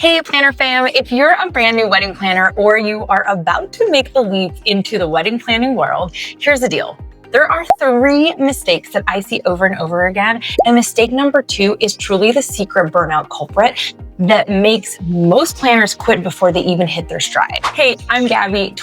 Hey planner fam, if you're a brand new wedding planner or you are about to make the leap into the wedding planning world, here's the deal. There are 3 mistakes that I see over and over again. And mistake number 2 is truly the secret burnout culprit that makes most planners quit before they even hit their stride. Hey, I'm Gabby.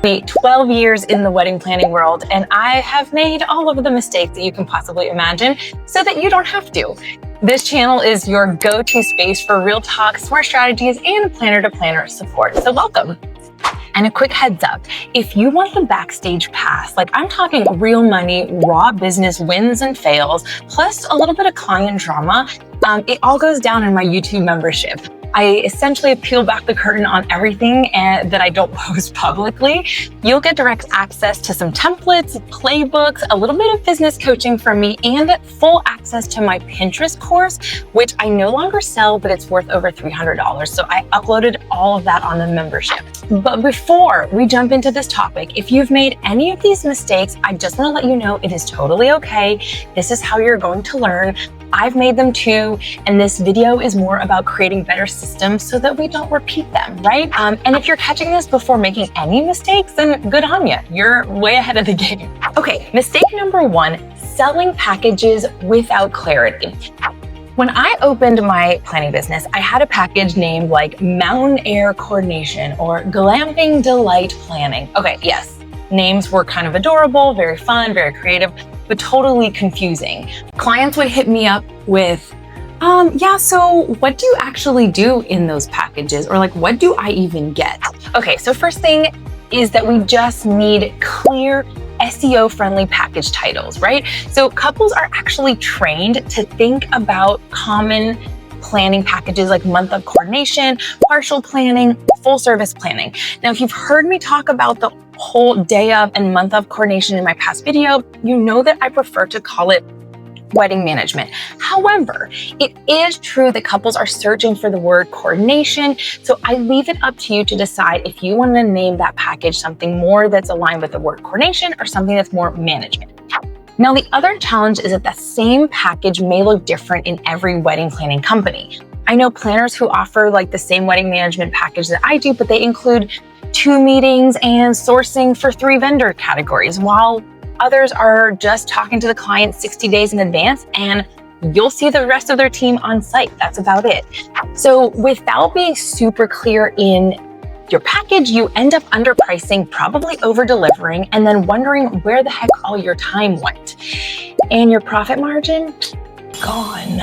12 years in the wedding planning world, and I have made all of the mistakes that you can possibly imagine so that you don't have to. This channel is your go-to space for real talk, smart strategies, and planner-to-planner support. So welcome. And a quick heads up, if you want the backstage pass, like I'm talking real money, raw business wins and fails, plus a little bit of client drama, it all goes down in my YouTube membership. I essentially peel back the curtain on everything that I don't post publicly. You'll get direct access to some templates, playbooks, a little bit of business coaching from me, and full access to my Pinterest course, which I no longer sell, but it's worth over $300. So I uploaded all of that on the membership. But before we jump into this topic, if you've made any of these mistakes, I just want to let you know it is totally okay. This is how you're going to learn. I've made them too, and this video is more about creating better systems so that we don't repeat them, right? And if you're catching this before making any mistakes, then good on you. You're way ahead of the game. Okay, mistake number 1, selling packages without clarity. When I opened my planning business, I had a package named like Mountain Air Coordination or Glamping Delight Planning. Okay, yes, names were kind of adorable, very fun, very creative, but totally confusing. Clients would hit me up with, yeah, so what do you actually do in those packages? Or like, what do I even get? Okay, so first thing is that we just need clear SEO-friendly package titles, right? So couples are actually trained to think about common planning packages like month of coordination, partial planning, full service planning. Now, if you've heard me talk about the whole day of and month of coordination in my past video, you know that I prefer to call it wedding management. However, it is true that couples are searching for the word coordination. So I leave it up to you to decide if you want to name that package something more that's aligned with the word coordination or something that's more management. Now, the other challenge is that the same package may look different in every wedding planning company. I know planners who offer like the same wedding management package that I do, but they include 2 meetings and sourcing for 3 vendor categories, while others are just talking to the client 60 days in advance and you'll see the rest of their team on site. That's about it. So without being super clear in your package, you end up underpricing, probably over-delivering, and then wondering where the heck all your time went. And your profit margin? Gone.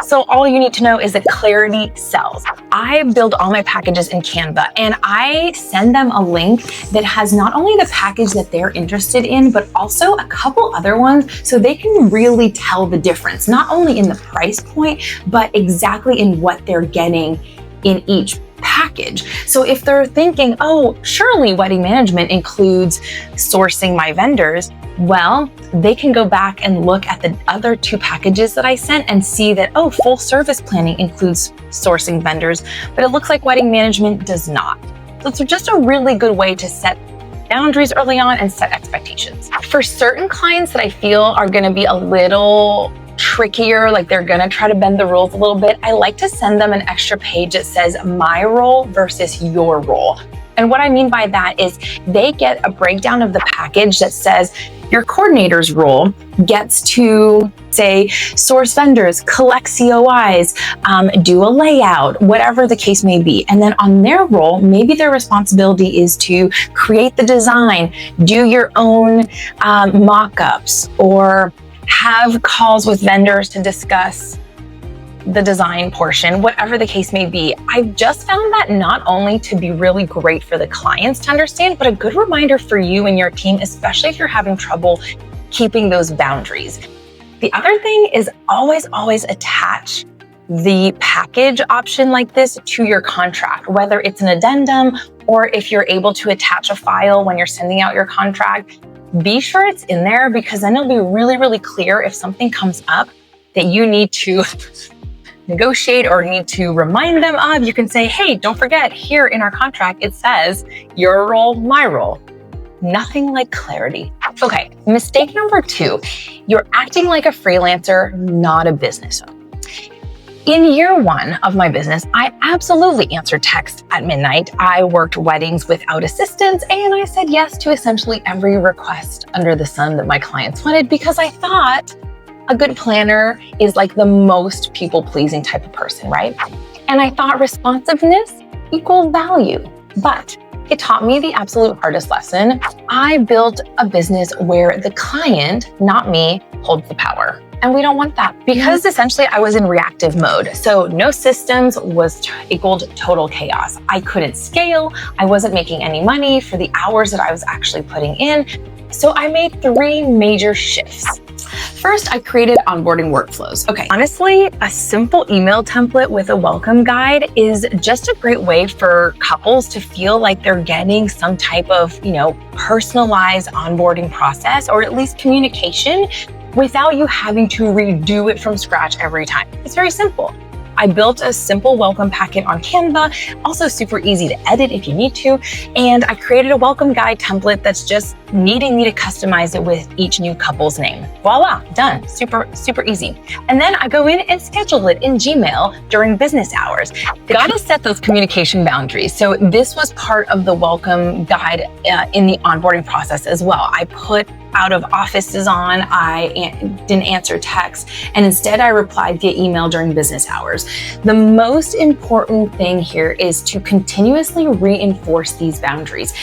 So all you need to know is that clarity sells. I build all my packages in Canva, and I send them a link that has not only the package that they're interested in, but also a couple other ones so they can really tell the difference, not only in the price point, but exactly in what they're getting in each package. So if they're thinking, oh, surely wedding management includes sourcing my vendors, well, they can go back and look at the other 2 packages that I sent and see that, oh, full service planning includes sourcing vendors, but it looks like wedding management does not. So it's just a really good way to set boundaries early on and set expectations. For certain clients that I feel are going to be a little trickier, like they're gonna try to bend the rules a little bit, I like to send them an extra page that says my role versus your role. And what I mean by that is they get a breakdown of the package that says your coordinator's role gets to say source vendors, collect COIs, do a layout, whatever the case may be. And then on their role, maybe their responsibility is to create the design, do your own mock-ups, or have calls with vendors to discuss the design portion, whatever the case may be. I've just found that not only to be really great for the clients to understand, but a good reminder for you and your team, especially if you're having trouble keeping those boundaries. The other thing is always attach the package option like this to your contract, whether it's an addendum or if you're able to attach a file when you're sending out your contract. Be sure it's in there, because then it'll be really clear if something comes up that you need to negotiate or need to remind them of. You can say, hey, don't forget, here in our contract, it says your role, my role. Nothing like clarity. Okay, mistake number 2, you're acting like a freelancer, not a business owner. In year one of my business, I absolutely answered texts at midnight. I worked weddings without assistance, and I said yes to essentially every request under the sun that my clients wanted because I thought a good planner is like the most people-pleasing type of person, right? And I thought responsiveness equals value, but it taught me the absolute hardest lesson. I built a business where the client, not me, holds the power. And we don't want that because essentially I was in reactive mode. So no systems was equaled total chaos. I couldn't scale. I wasn't making any money for the hours that I was actually putting in. So I made 3 major shifts. First, I created onboarding workflows. Okay, honestly, a simple email template with a welcome guide is just a great way for couples to feel like they're getting some type of, personalized onboarding process or at least communication without you having to redo it from scratch every time. It's very simple. I built a simple welcome packet on Canva, also super easy to edit if you need to, and I created a welcome guide template that's just needing me to customize it with each new couple's name. Voila, done. Super, super easy. And then I go in and schedule it in Gmail during business hours. Gotta set those communication boundaries. So this was part of the welcome guide in the onboarding process as well. I put out of offices on, I didn't answer texts, and instead I replied via email during business hours. The most important thing here is to continuously reinforce these boundaries.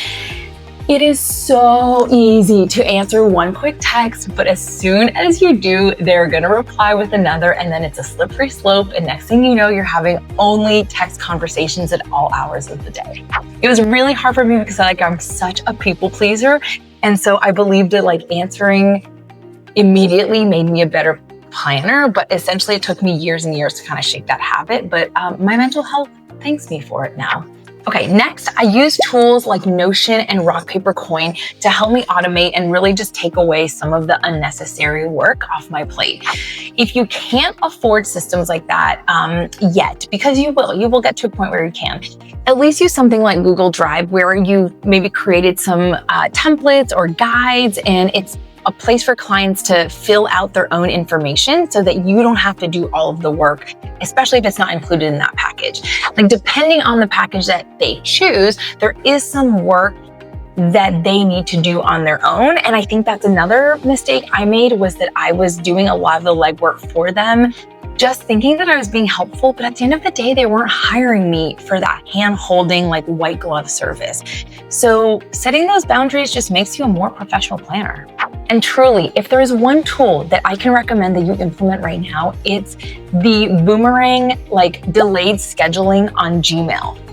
It is so easy to answer one quick text, but as soon as you do, they're gonna reply with another, and then it's a slippery slope, and next thing you know, you're having only text conversations at all hours of the day. It was really hard for me because I'm such a people pleaser, and so I believed that answering immediately made me a better planner, but essentially it took me years and years to kind of shake that habit, but my mental health thanks me for it now. Okay, next, I use tools like Notion and Rock Paper Coin to help me automate and really just take away some of the unnecessary work off my plate. If you can't afford systems like that yet, because you will get to a point where you can, at least use something like Google Drive where you maybe created some templates or guides, and it's a place for clients to fill out their own information so that you don't have to do all of the work, especially if it's not included in that package. Depending on the package that they choose, there is some work that they need to do on their own. And I think that's another mistake I made, was that I was doing a lot of the legwork for them, just thinking that I was being helpful, but at the end of the day, they weren't hiring me for that hand-holding, white glove service. So setting those boundaries just makes you a more professional planner. And truly, if there is one tool that I can recommend that you implement right now, it's the Boomerang delayed scheduling on Gmail.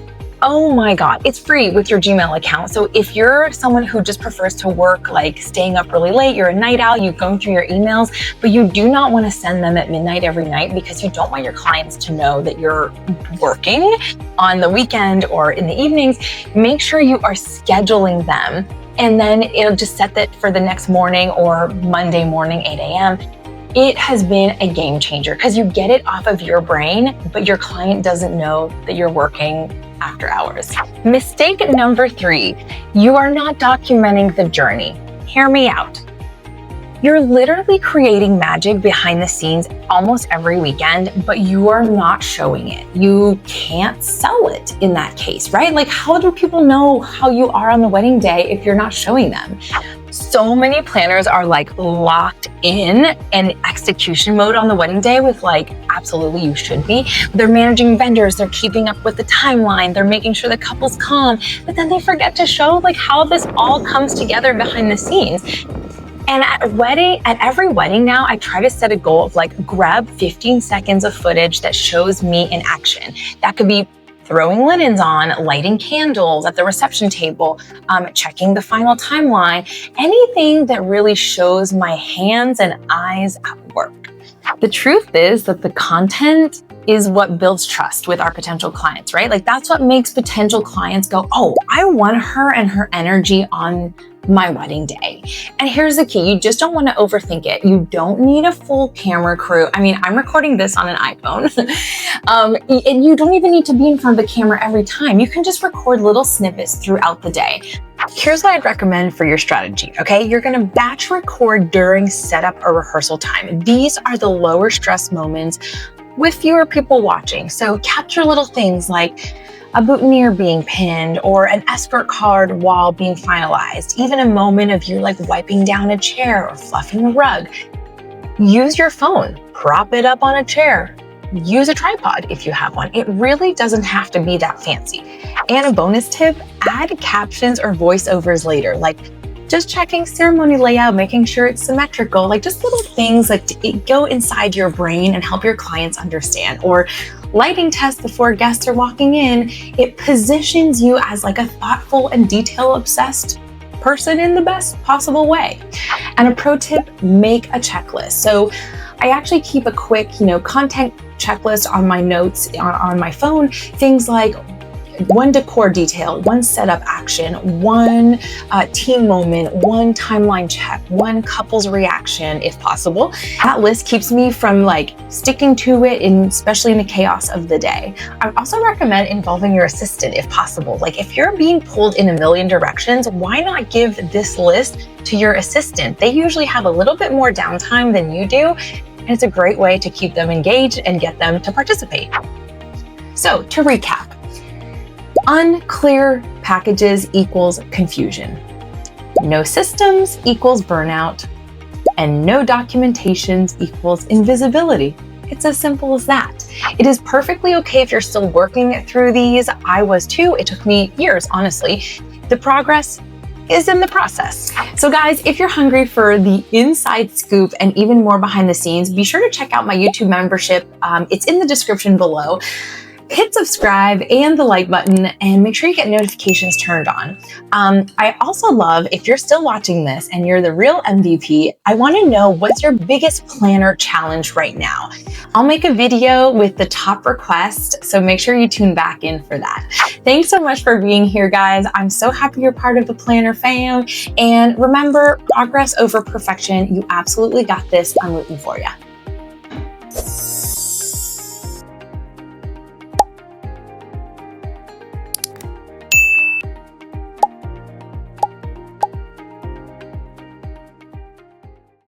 Oh my God, it's free with your Gmail account. So if you're someone who just prefers to work staying up really late, you're a night owl, you're going through your emails, but you do not want to send them at midnight every night because you don't want your clients to know that you're working on the weekend or in the evenings, make sure you are scheduling them. And then it'll just set that for the next morning or Monday morning, 8 a.m. It has been a game changer because you get it off of your brain, but your client doesn't know that you're working after hours. Mistake number 3, you are not documenting the journey. Hear me out. You're literally creating magic behind the scenes almost every weekend, but you are not showing it. You can't sell it in that case, right? How do people know how you are on the wedding day if you're not showing them? So many planners are locked in and execution mode on the wedding day with absolutely you should be. They're managing vendors, they're keeping up with the timeline, they're making sure the couple's calm, but then they forget to show how this all comes together behind the scenes. And at every wedding now, I try to set a goal of grab 15 seconds of footage that shows me in action. That could be throwing linens on, lighting candles at the reception table, checking the final timeline, anything that really shows my hands and eyes at work. The truth is that the content is what builds trust with our potential clients, right? That's what makes potential clients go, oh, I want her and her energy on my wedding day. And here's the key. You just don't want to overthink it. You don't need a full camera crew. I'm recording this on an iPhone. And you don't even need to be in front of the camera every time. You can just record little snippets throughout the day. Here's what I'd recommend for your strategy, okay? You're gonna batch record during setup or rehearsal time. These are the lower stress moments with fewer people watching. So capture little things like a boutonniere being pinned or an escort card while being finalized, even a moment of you like wiping down a chair or fluffing a rug. Use your phone, prop it up on a chair. Use a tripod if you have one. It really doesn't have to be that fancy. And a bonus tip, add captions or voiceovers later, like just checking ceremony layout, making sure it's symmetrical, like just little things like to go inside your brain and help your clients understand. Or lighting test before guests are walking in. It positions you as like a thoughtful and detail-obsessed person in the best possible way. And a pro tip, make a checklist. So I actually keep a quick, content checklist on my notes on my phone, things like one decor detail, one setup action, one team moment, one timeline check, one couple's reaction, if possible. That list keeps me from like sticking to it, especially in the chaos of the day. I also recommend involving your assistant if possible. Like if you're being pulled in a million directions, why not give this list to your assistant? They usually have a little bit more downtime than you do, and it's a great way to keep them engaged and get them to participate. So to recap, unclear packages equals confusion. No systems equals burnout. And no documentations equals invisibility. It's as simple as that. It is perfectly okay if you're still working through these. I was too. It took me years, honestly. The progress is in the process. So guys, if you're hungry for the inside scoop and even more behind the scenes, be sure to check out my YouTube membership. It's in the description below. Hit subscribe and the like button and make sure you get notifications turned on. I also love, if you're still watching this and you're the real MVP, I want to know what's your biggest planner challenge right now. I'll make a video with the top request, so make sure you tune back in for that. Thanks so much for being here, guys. I'm so happy you're part of the Planner fam. And remember, progress over perfection. You absolutely got this. I'm rooting for you.